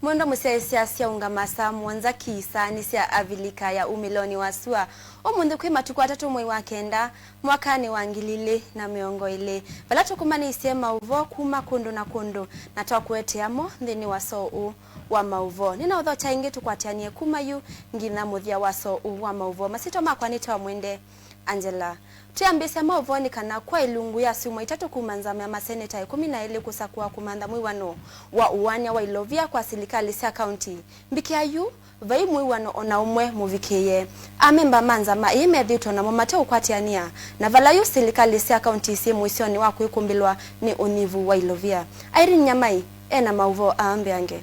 Mwendo musesia sia ungamasa mwanza kisa ni sia avilika ya umiloni wa Sua. Omundu kwe matuku atatu mwe wakenda mwakani wangilile na miongo ile. Balatu kumani isia Mauvoo kuma kundu na kundu. Natoa kuete amo ndini wa Soo Wa Mauvoo. Nina udho chaingi tukwatianie kuma yu ngina muthia wa Soo Wa Mauvoo. Masito makwanita wa mwende Angela. Tuyambise Mauvoo ni kana kwa ilungu ya sumo itatu kumanzame ya maseneta 12 kusakua kumanda mwiwano wa uwania wa ilovia kwa silikali sia county. Mbikia yu vai mwiwano ona umwe muvikeye. Amemba manzama ime dhito na momate ukwatiania na vala yu silikali sia county si mwisioni wa kuikumbilwa ni univu wa ilovia. Irene Nyamai ena Mauvoo aambiange.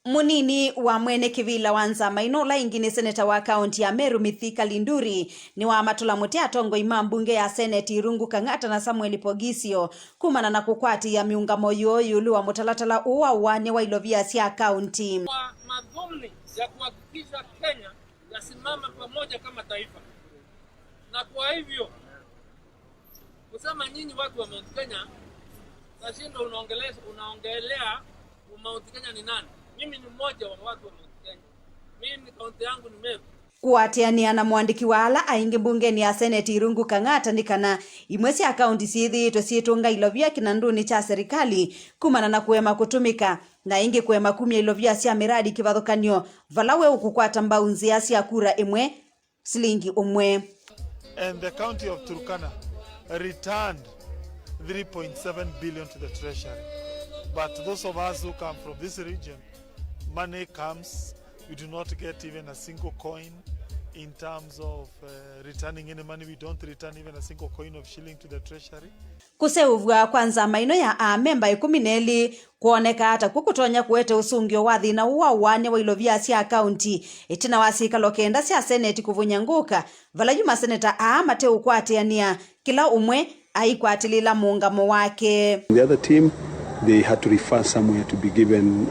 Munini wa mwene kivila wanzama inola ingini seneta wa kaunti ya Meru Mithika Linduri ni wa matula mutea atongo imambunge ya seneti Irungu Kang'ata na Samuel Pogisio kumana na kukwati ya miungamo yulu wa mutalatala uwa wane wa ilovia sia kaunti. Kwa madhumni ya kuhakikisha Kenya yasimama pamoja kama taifa. Na kwa hivyo kusema nyinyi watu wa Mount Kenya nashindo unaongelea Mount Kenya ni nani? Mimi ni mmoja wa watu wa Mount Kenya. Mimi kaunti yangu ni Meru. Kuatiania na mwandiki wa ala aingi bungeni ya seneti Irungu Kang'ata nikana imwesi ya kaunti siithitwe situnga ilovia kinanduni cha serikali kumana na kuema kutumika na ingi kuema kumia ilovia sia miradi kivathukanio valawe ukukwata mbaunzi ya sia kura imwe silingi umwe. And the county of Turkana returned 3.7 billion to the treasury. But those of us who come from this region, money comes, we do not get even a single coin in terms of returning any money. We don't return even a single coin of shilling to the treasury. Kuseuvwa kwanza maino ya amemba 12 kuoneka hata kukutonya kuete usungio wa thina uwa wane wa ilovia sia county itina wasika lokenda sia seneti kuvunyanguka vala juma seneta mate ukwatiania kila umwe aikwatilila muungamo wake. The other team, they had to refer somewhere to be given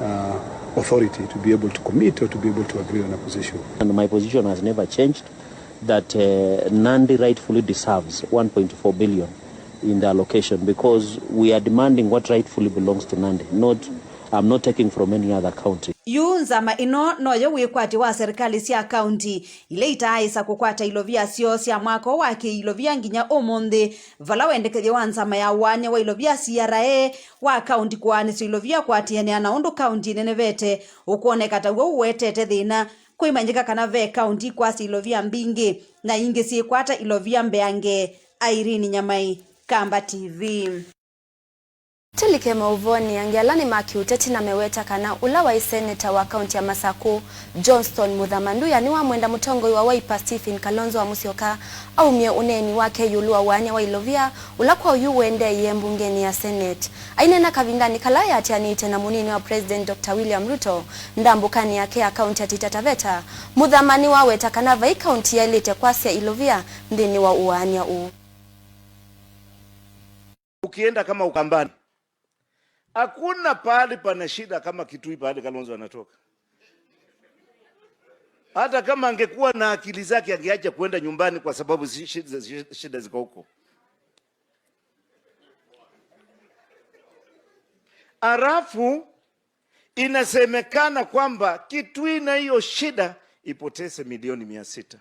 authority to be able to commit or to be able to agree on a position. And my position has never changed, that Nandi rightfully deserves 1.4 billion in the allocation because we are demanding what rightfully belongs to Nandi. I'm not taking from any other county. Yunzama ino noyo wikwati wa serikali sia county ile itaisa kukwata ilovia sio sia mwako wake ilovia nginya omonde vala wendekeje wanzama ya wane wa ilovia CRA wa county kwani si ilovia kwatiania na ondo county nenevete ukuoneka tawo uwetete thina kuimanjika kana ve county kwa si ilovia mbingi na ingi si kwata ilovia mbeange. Irene Nyamai, Kamba TV. Tulike Mauvoo ni angelani makiuteti na meweta kana ula wa seneta wa kaunti ya Masaku Johnston Muthamanduya ni wa mwenda mutongo wa Wiper Stephen Kalonzo wa Musyoka au mie uneni wake yulua wane wa ilovia ula kwa uyu wende yembungeni ya senate. Ainena kavindani kalaya atianite na munini wa President Dr. William Ruto ndambukani yake ya kaunti ya Taita Taveta. Muthamani wa weta kana vai kaunti ya ilite kwasi ya ilovia ndini wa uwania u. Ukienda kama Ukambani hakuna pahali pana shida kama Kitui pahali Kalonzo anatoka. Hata kama angekuwa na akili zake angeacha kwenda nyumbani kwa sababu shida ziko huko. Arafu inasemekana kwamba Kitui na hiyo shida ipoteze milioni 600.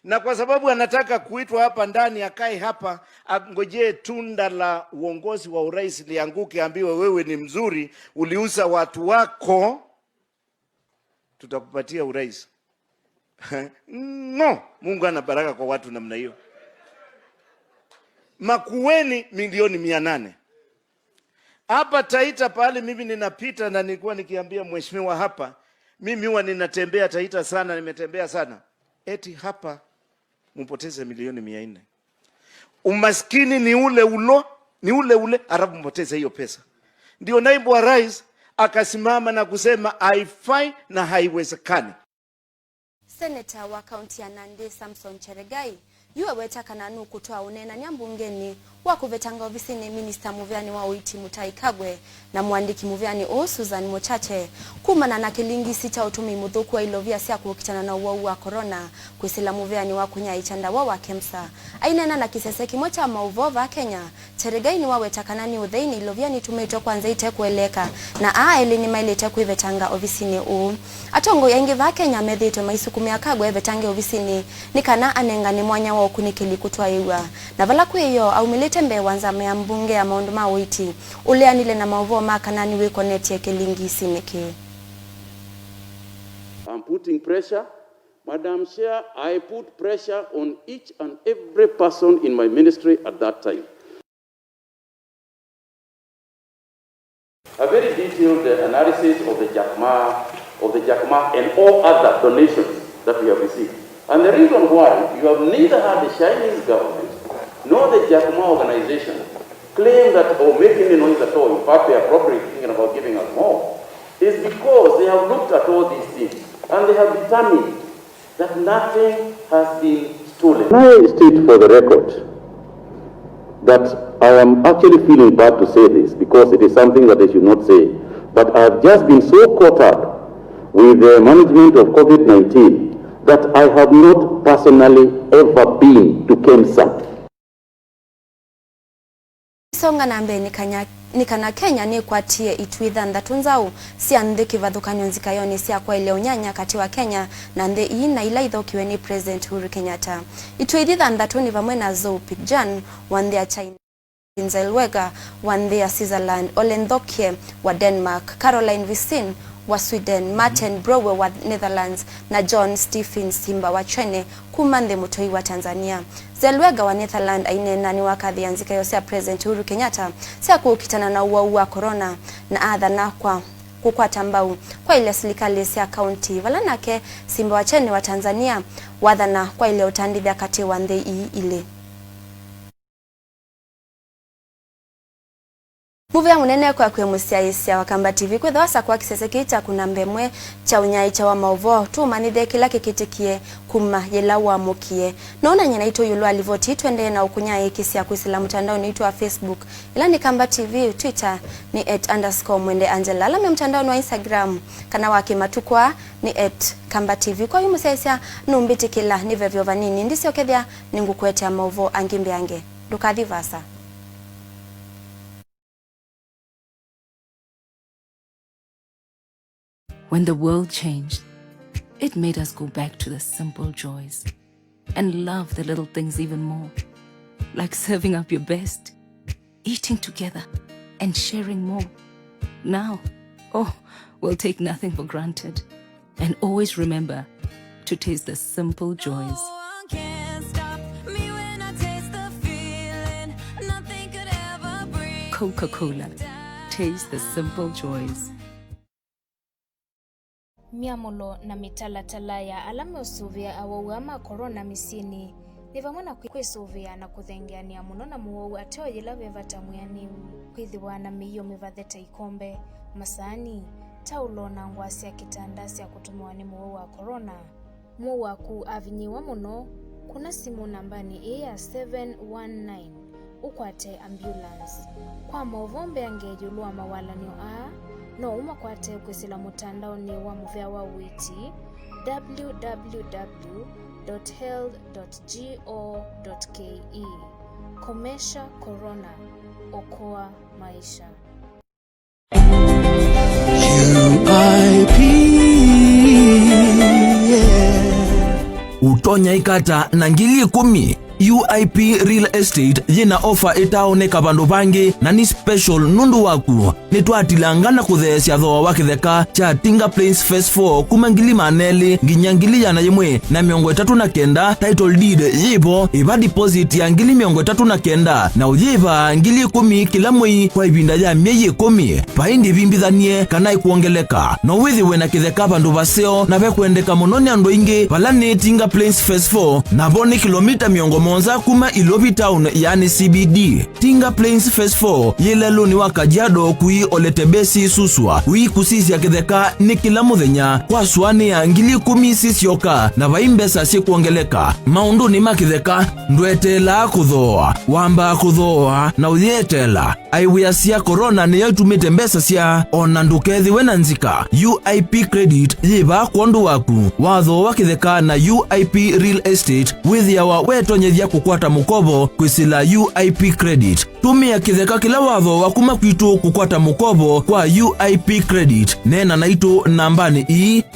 Na kwa sababu anataka kuitwa hapa ndani akae hapa angojee tunda la uongozi wa urais lianguke ambiwe wewe ni mzuri uliuza watu wako tutakupatia urais. No, Mungu ana baraka kwa watu namna hiyo. Makueni milioni 800. Hapa Taita pale mimi ninapita na nilikuwa nikiambia mheshimiwa hapa mimi huwa ninatembea Taita sana, nimetembea sana. Eti hapa mpoteze milioni 400. Umaskini ni ule arabu mpoteze hiyo pesa. Ndio naibu wa rais akasimama na kusema haifai na haiwezekani. Senator wa kaunti ya Nandi Samson Cheregai yuwe weta kananu kutoa unena nyambungeni wa kuvetanga ofisini Minister Muvyani wa Uiti Mutai Kagwe na mwandiki Muvyani o Susan Mochache kumana na kilingisi cha utumi muthuku wa ilovia sia kukitana na uwau wa corona kwisila Muvyani wa kunya ichanda wa Kemsa ainena na kisese kimwe cha mauvova Kenya teregaini wawe takanani udheini ilovia ni tumeitwa kwanza ite kueleka na elini mailete kuivetanga ofisini u atongo yaingi va Kenya methito maisukumia Kagwe vetange ofisini nikana anengani mwanya wa ukunikili kutwaiwa na vala kweyo au milete mbe wanza ya mbunge ya maundu ma Uiti uleanile na mauvo makanani wiko neti kilingisi niki. I'm putting pressure. Madam Chair, I put pressure on each and every person in my ministry at that time. A very detailed analysis of the Jackma and all other donations that we have received. And the reason why you have neither had the Chinese government nor the Jackma organization claim that or making any noise at all, in fact they are probably thinking about giving us more, is because they have looked at all these things and they have determined that nothing has been stolen. Can I state for the record that I am actually feeling bad to say this because it is something that I should not say, but I have just been so caught up with the management of COVID-19 that I have not personally ever been to Kemsa. Songa nambe nikana Kenya ni kwatie itwitha ndatunzau sia ndiki vadhukanyo nzikayoni sia kwa ile unyanya kati wa Kenya na ndhe ii na ila ithokiwe ni President Uhuru Kenyatta. Itwitha ndatuni vamwe na Zhou Pigjan wandhia China, Zelwega wandhia Switzerland, Olendhokie wa Denmark, Caroline Visin wa Sweden, Martin Browe wa Netherlands na John Stephen Simba wa Chene kumandhe mutoi wa Tanzania. Zelwega wa Netherland ainena ni wakadhi anzika yose ya President Uhuru Kenyatta sia kukitana na uwau wa corona na adha na kwa kukwata mbau kwa ile serikali ya county valanake Simba wa Chene wa Tanzania wadhana kwa ile utandithia kati wa ndhe ile. Muvya munene kwa kwemusia isia Wakamba TV kwethawasa kwa kisese kita kuna mbemwe cha unyai cha wa Mauvoo tu manithe kila kikitikie kuma yela wa mukie naona nyana ito yulu alivoti twende na ukunyai kisia kuisila mtandao ni ito wa Facebook ila ni Kamba TV, Twitter ni @_mwende Angela alame mtandao ni wa Instagram kana wake matukwa ni @Kamba TV kwa yumusia isia numbiti kila ni vevyo vanini ndisi okethia ningu kuete ya Mauvoo angimbe ange dukathi vasa. When the world changed, it made us go back to the simple joys and love the little things even more, like serving up your best, eating together, and sharing more. Now, we'll take nothing for granted and always remember to taste the simple joys. Coca-Cola, taste the simple joys. Miamulo na mitalatala ya alame usuvia awauama corona misini ni vamwana kwisuvia na kuthengeania muno na muwau ateo yila vevata muyaniu kwithiwa na miyo mivatheta ikombe masani taulo na ngwasi ya kitanda sia kutumiwa ni muwau wa corona. Muwau waku avinyiwa muno kuna simu nambani ya 719 ukwate ambulance kwa Mauvoo angejulua mawalanio no umakwate kwisila mutandao ni wa muvya wa Uiti www.health.go.ke. Komesha corona, okoa maisha. Utonya ikata na ngili 10 UIP Real Estate yina offer itaoneka bandu bangi na ni special nundu waku nitwatilangana kuthesya thoa wa kitheka cha Tinga Plains Phase 4 kuma ngili maneli nginya ngili yana yimwe na 39 title deed yibo iba deposit ya ngili 39 na uyiba ngili 10 kila mwei kwa ibinda ya miezi 10 paindi bimbithanie kana ikuongeleka no withiwe na kitheka bandu baseo na bekwendeka muno ni andu ingi bala ni Tinga Plains Phase 4 na boni kilomita 100 monza kuma Ilobi Town yani CBD. Tinga Plains Phase 4 yeleloni wa Kajiado kui Oletebesi suswa. Wi kusisi ya kitheka ni kila muthenya kwa swani ya ngili 10 sisioka na vaimbesa si kuongeleka. Maundu ni makitheka ndwetela kuthoa. Wamba kuthoa na uthietela. Aiwia sia corona ni yatumite mbesa sia ona ndukethi wena nzika. UIP Credit yiba kwandu waku. Watho wakitheka na UIP Real Estate withiawa wetonyethia kukwata mukobo kwisila UIP Credit. Tumia kitheka kila watho wakuma kwitu kukwata mukobo kwa UIP Credit. Nena naitu nambani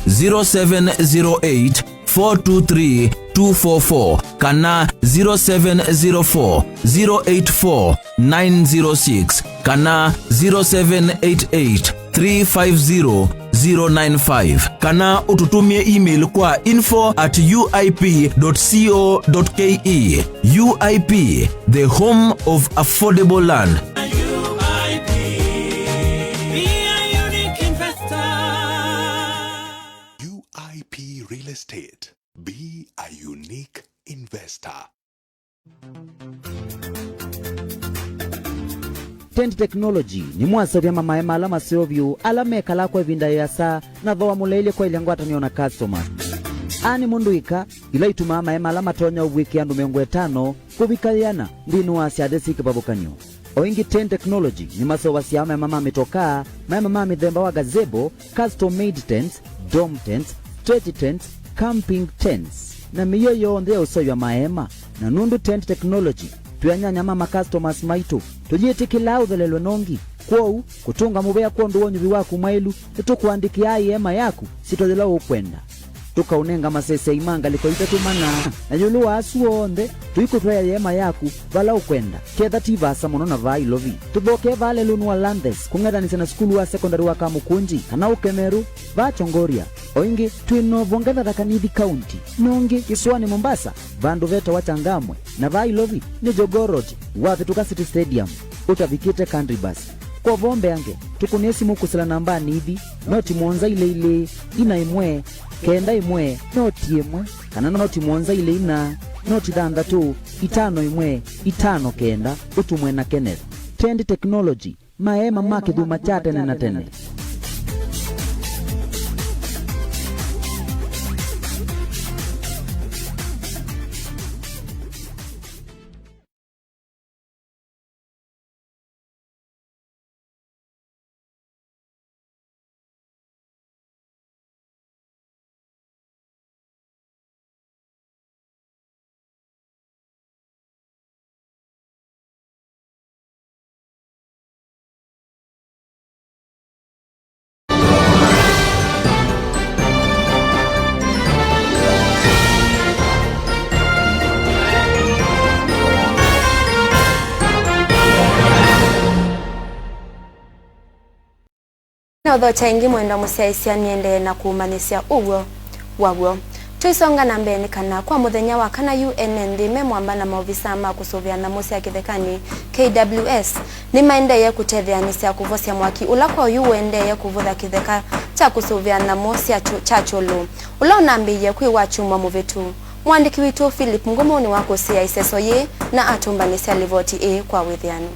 0708 423 244 kana 0704 084 906 kana 0788 350 095 kana ututumie email kwa info@uip.co.ke. UIP, the home of affordable land. UIP Real Estate. Be a unique investor. Tent Technology ni mwasovya mama ema alama seovyu alame kala kwa vinda yasa na dhoa muleile kwa ilangwata niona customers. Ani munduika ila ituma mama ema alama tonya uwiki andu 5 kubikaliana ndinu wa siadesi kibabukanyo. Oingi Tent Technology ni masova siyama mama mitoka mama midhemba wa gazebo, custom made tents, dome tents, stretch tents, camping tents na miyoyo ndea usoywa maema na nundu Tent Technology tuyanyanya mama customers maitu tujitikila uthelelwe nongi kwou kutunga mubea kondu wonyuvi waku mailu tukuandikia ema yaku sitozela ukwenda tukaunenga masese imanga likoita tumana na yulu asuonde tuikutwaya ema yaku vala ukwenda ketha tivasa mono na vai lovi tuboke vale lunua landes kungedanisa na skulu wa secondary wa Kamukunji kana Ukemeru va Chongoria oingi twino vongetha Tharaka County nongi Kisuani Mombasa vandu veto wachangamwe na vai lovi ni Jogorod wapi tuka City Stadium utavikite country bus kwa vombe yange tukunesi mukusila nambani hivi noti mwonza ile ina imwe kenda imwe noti imwe kana noti mwonza ile ina noti danda tu 5 imwe 5 kenda utumwe na Kenneth. Tent Technology maema makidu machate na tene. Na udho chaingi mwenda musiaisia niende na kuumanisia uwo wawo. Tuisonga na mbeni kana kwa muthenya wa kana UNN memwamba na maofisa ma kusuvia na musia kithekani KWS ni maendeye kutethianisia kuvosia mwaki ula kwa uendeye kuvutha kitheka cha kusuvia na musia chachulu ula unambiye kwi wachumwa muvitu. Mwandiki witu Philip Ngumuni wako sia iseso ye na atumbanisia livoti kwa withiano.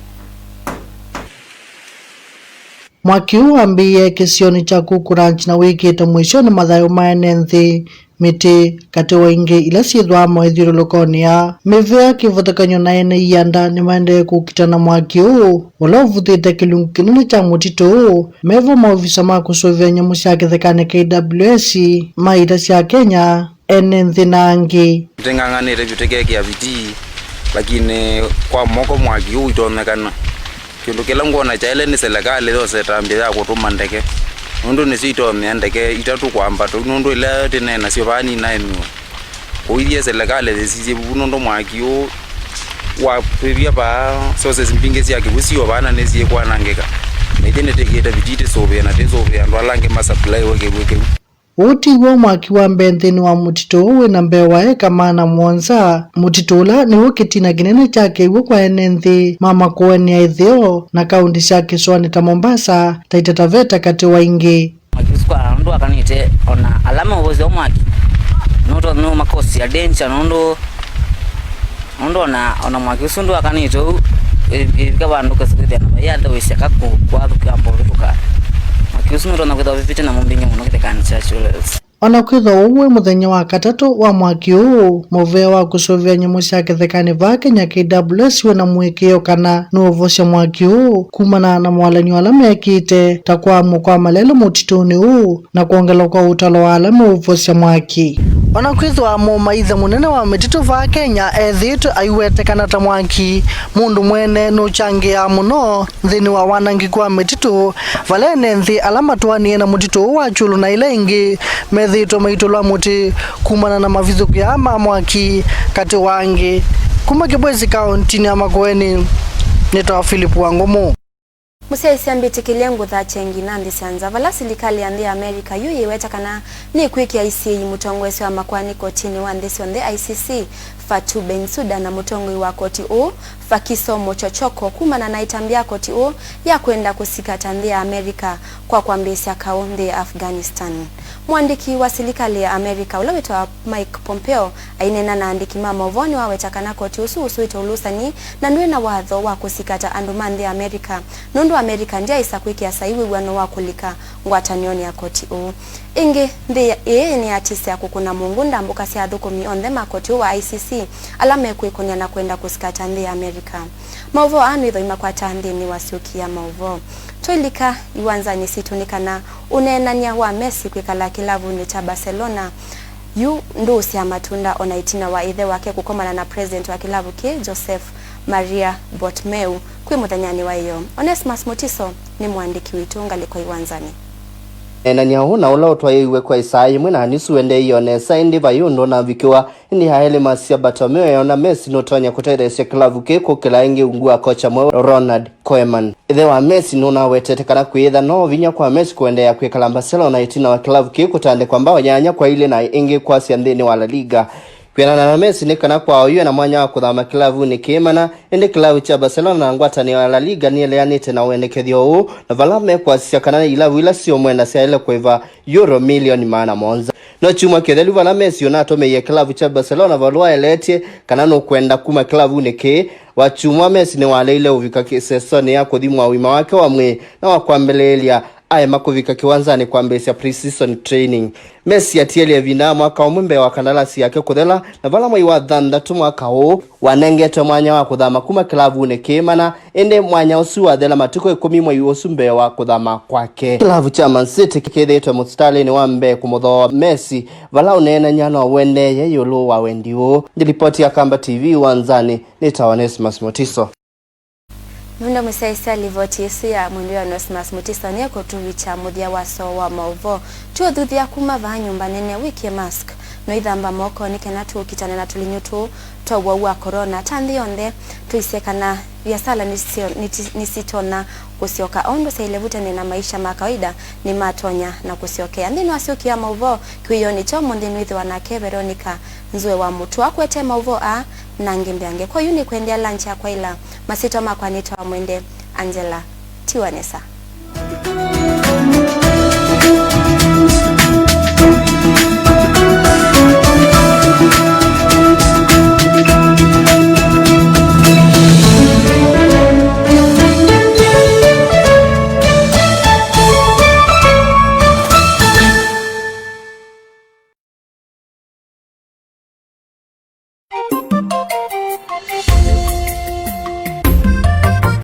Mwaki uambiye kisioni cha kukuranchi na wiki ita mwishoni mathayo maenenthi miti kati waingi ila sithwamo ithiurulukonia mivea kivothekanyo na ene ianda ni maendee kukitana mwaki uu ula uvuthite kilungu kinene cha mutitu mevo maofisa ma kusuvia nyamu cia kithekani KWS maita cia Kenya ene nthi na angi teng'ang'anire viteke kia viti lakini kwa moko mwaki uu itonekana kindu kila ngona chaile ni serikali those tambia ya kutuma ndeke nundu ni sito ndeke itatu kwamba nundu ile tinena sio bani na enu oirie serikali thisi nundu mwakio wa previa ba sources mpinge cia kibusio bana nezie kwa nangeka nitene tekete vitite sobe na tesobe ndo alange ma supply weke uti wo mwaki wa mbendeni wa mutito wina mbewa eka mana mwonza mutitola ni ukitina kinene chake iwo kwa enenthi mama kuweni ya ithio na kaundi cia Kisuani ta Mombasa Taita Taveta kati waingi mwakisukwa ndu akanite ona alama uvozi wa mwaki noto no makosi ya dencha nondo mundu ona mwaki usundu akanito ibika bandu kasikuthia na yalda wishaka kwa thukambo ruka mwaki usundu na kwitha vipite na mumbinyo muno kitekani churches. Ona kwitha uwe muthenya wa katatu wa mwaki huu Mauvoo wa kusuvia nyumu cia kithekani va Kenya KWS na mwikio kana nuvocia mwaki huu kumana na mwalani wala mekite ta kwa malelo mutituni huu na kuongela kwa utalo wala muvocia mwaki. Ona kwitha mumaitha munene wa mititu va Kenya ethito aiwete kana ta mwaki mundu mwene nuchangia muno thini wa wanangi kwa mititu valene nthi alamatwani na mutitu wa chulu na ile ingi thito maitolwa muti kumana na mavithuku ya mwaki kati wangi kuma Kibwezi kaunti ya Makueni. Nitoa Philip Wangumu. Musaisi ambitikilia ngutha chengi nandi sianza vala silikali ya ndi Amerika yu iweta kana ni kwiki ya ICC mutongwesi wa makwani kotini wa ndesi on the ICC Fatu Bensouda na mutongwi wa koti u Fakisomo Chochoko kumana na itambia koti u ya kwenda kusikata ndi ya Amerika kwa kwambesi ya kaunde Afghanistan. Mwandiki wa silikali ya Amerika ulawito wa Mike Pompeo ainena na andiki Mauvoo ni wawetakana koti usu ito ulusani na nduwe na wadho wa kusikata andumandi ya Amerika. Nundu Amerika ndia isa kwiki ya saiwi wano wa kulika ngwatanioni ya koti u. Ingi ndi ni atisi ya kukuna mungunda mbuka siya dhukumi on the makoti wa ICC alame kuikunya na kwenda kusikata ndi ya Amerika. Mauvoo anu idho imakwata ndi ni wasiuki ya Mauvoo. Toilika iwanza nisitunika na unenania wa Messi kwikala kilavu ni cha Barcelona yu ndusi ya matunda onaitina wa idhe wake kukomana na president wa kilavu ki Joseph Maria Bartomeu kwi muthanyani wa iyo. Onesmus Mutiso ni mwandiki witunga liko iwanzani. Enania huna ula utwaiwe kwa isai mwina hanisu ende iyo nesa indi bayundo na vikiwa indi haele masia Bartomeu yona Messi notonya kutairesia kilavu kiko kila ingi ungua kocha mwe Ronald Koeman. Idhe wa Messi nuna wetetekana kuitha no vinya kwa Messi kuendea kwikala Barcelona itina wa kilavu kiko tande kwa mbao nyanya kwa ile na ingi kwa siandini wa La Liga. Kwenana na Messi nikana kwa oyo na mwanya wa kuthama kilavu ni kimana indi kilavu cha Barcelona na ngwata ni wa La Liga ni eleanite na uendekethio huu na valame kwa siakana ilavu ila sio mwenda sia ile kweva euro milioni maana monza. No chuma kethelu vala Messi yonatome ye kilavu cha Barcelona valua eletie kanano kwenda kuma kilavu ni ke wachumwa Messi ni wale ile uvika kisesoni ya kudhimu wa wima wake wa mwe na wakuambelelia aye makuvika kiwanzani kwa mbesi ya pre-season training. Messi atieli ya vina mwaka umumbe wa kandarasi yake kuthela na vala mwa iwa dhandatu mwaka huu wanengete mwanya wa kuthama kuma kilavu ni kimana ende mwanya usu wa dhela matuko 10 mwa iwosumbe wa kuthama kwake. Kilavu cha Man City kikithitwe mustali ni wambe kumuthoa Messi vala unena nyano wende ye yulu wa wendiwo. Ripoti ya Kamba TV wanzani ni Onesmus Mutiso. Mwendo musaisa livoti yesu ya mwendo ya Onesmus Mutiso ni yako tuvicha mudia wa Soo Wa Mauvoo. Tuo dhuthia kuma va nyumba nene wiki mask. No idhamba moko ni kena tu kitane na tulinyutu towa ua corona. Tandi onde tuisekana viasala nisitona kusioka ondo sa ilevute ni na maisha makawaida ni matonya na kusiokea. Ndinu wasioki ya Mauvoo kuiyoni chomo ndinu idhi wanake Veronica Nzue wa mutu wa kuete Mauvoo na ngimbiange. Kwa yuni kuendea lancha kwa ila masito makwanito wa mwende Angela Tiwanesa.